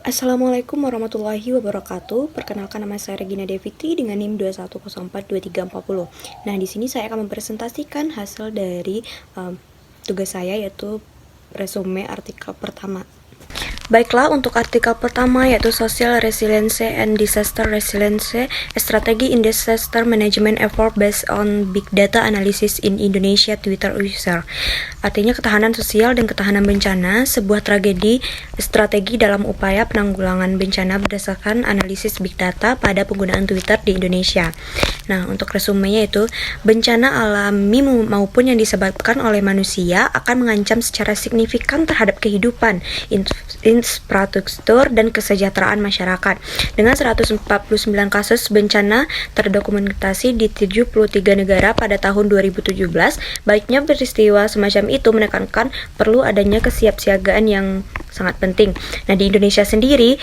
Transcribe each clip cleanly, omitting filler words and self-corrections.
Assalamualaikum warahmatullahi wabarakatuh. Perkenalkan, nama saya Regina Deviti dengan NIM 21042340. Nah, di sini saya akan mempresentasikan hasil dari tugas saya, yaitu resume artikel pertama. Baiklah, untuk artikel pertama yaitu Social Resilience and Disaster Resilience, Strategi in Disaster Management Effort Based on Big Data Analysis in Indonesia Twitter User. Artinya ketahanan sosial dan ketahanan bencana, sebuah strategi dalam upaya penanggulangan bencana berdasarkan analisis big data pada penggunaan Twitter di Indonesia. Nah, untuk resumenya itu, bencana alami maupun yang disebabkan oleh manusia akan mengancam secara signifikan terhadap kehidupan, infrastruktur, dan kesejahteraan masyarakat. Dengan 149 kasus bencana terdokumentasi di 73 negara pada tahun 2017, baiknya peristiwa semacam itu menekankan perlu adanya kesiapsiagaan yang sangat penting. Nah, di Indonesia sendiri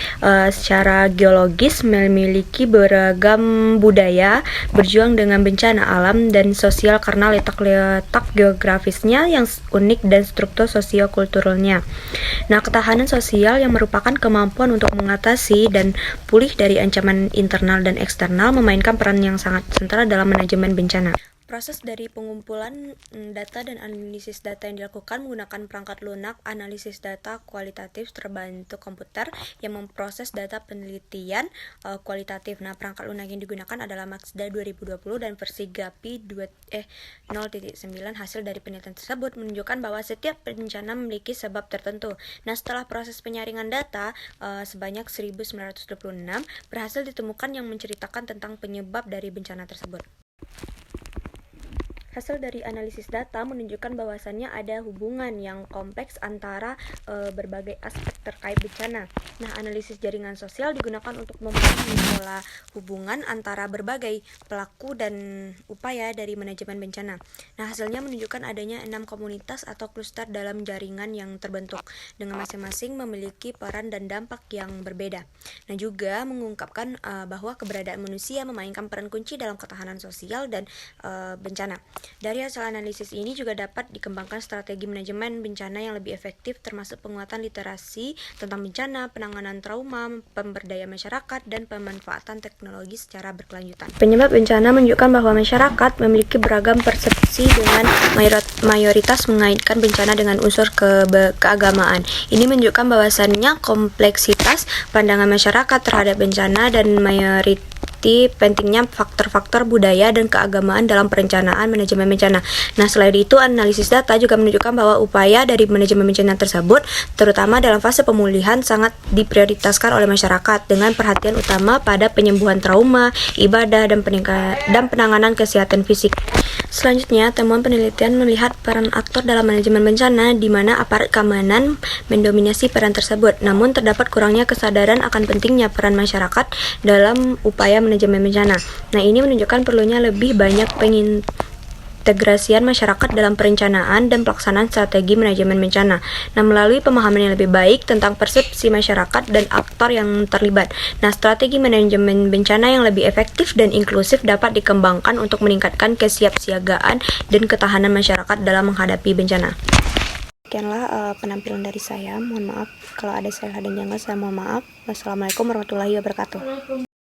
secara geologis memiliki beragam budaya berjuang dengan bencana alam dan sosial karena letak geografisnya yang unik dan struktur sosio-kulturalnya. Nah, ketahanan sosial yang merupakan kemampuan untuk mengatasi dan pulih dari ancaman internal dan eksternal memainkan peran yang sangat sentral dalam manajemen bencana. Proses dari pengumpulan data dan analisis data yang dilakukan menggunakan perangkat lunak analisis data kualitatif terbantu komputer yang memproses data penelitian kualitatif. Nah, perangkat lunak yang digunakan adalah Maxda 2020 dan versi GAPI 0.9. Hasil dari penelitian tersebut menunjukkan bahwa setiap bencana memiliki sebab tertentu. Nah, setelah proses penyaringan data sebanyak 1926 berhasil ditemukan yang menceritakan tentang penyebab dari bencana tersebut. Hasil dari analisis data menunjukkan bahwasannya ada hubungan yang kompleks antara berbagai aspek terkait bencana. Nah, analisis jaringan sosial digunakan untuk memahami pola hubungan antara berbagai pelaku dan upaya dari manajemen bencana. Nah, hasilnya menunjukkan adanya 6 komunitas atau kluster dalam jaringan yang terbentuk, dengan masing-masing memiliki peran dan dampak yang berbeda. Nah, juga mengungkapkan bahwa keberadaan manusia memainkan peran kunci dalam ketahanan sosial dan bencana. Dari hasil analisis ini juga dapat dikembangkan strategi manajemen bencana yang lebih efektif, termasuk penguatan literasi tentang bencana, penanganan trauma, pemberdayaan masyarakat, dan pemanfaatan teknologi secara berkelanjutan. Penyebab bencana menunjukkan bahwa masyarakat memiliki beragam persepsi dengan mayoritas mengaitkan bencana dengan unsur keagamaan. Ini menunjukkan bahwasannya kompleksitas pandangan masyarakat terhadap bencana dan pentingnya faktor-faktor budaya dan keagamaan dalam perencanaan manajemen bencana. Nah, selain itu, analisis data juga menunjukkan bahwa upaya dari manajemen bencana tersebut, terutama dalam fase pemulihan, sangat diprioritaskan oleh masyarakat dengan perhatian utama pada penyembuhan trauma, ibadah, dan penanganan kesehatan fisik. Selanjutnya, temuan penelitian melihat peran aktor dalam manajemen bencana, di mana aparat keamanan mendominasi peran tersebut. Namun, terdapat kurangnya kesadaran akan pentingnya peran masyarakat dalam upaya manajemen bencana. Nah, ini menunjukkan perlunya lebih banyak pengintegrasian masyarakat dalam perencanaan dan pelaksanaan strategi manajemen bencana. Nah, melalui pemahaman yang lebih baik tentang persepsi masyarakat dan aktor yang terlibat. Nah, strategi manajemen bencana yang lebih efektif dan inklusif dapat dikembangkan untuk meningkatkan kesiapsiagaan dan ketahanan masyarakat dalam menghadapi bencana. Sekianlah penampilan dari saya. Mohon maaf kalau ada salah dan janggal, saya mohon maaf. Wassalamualaikum warahmatullahi wabarakatuh.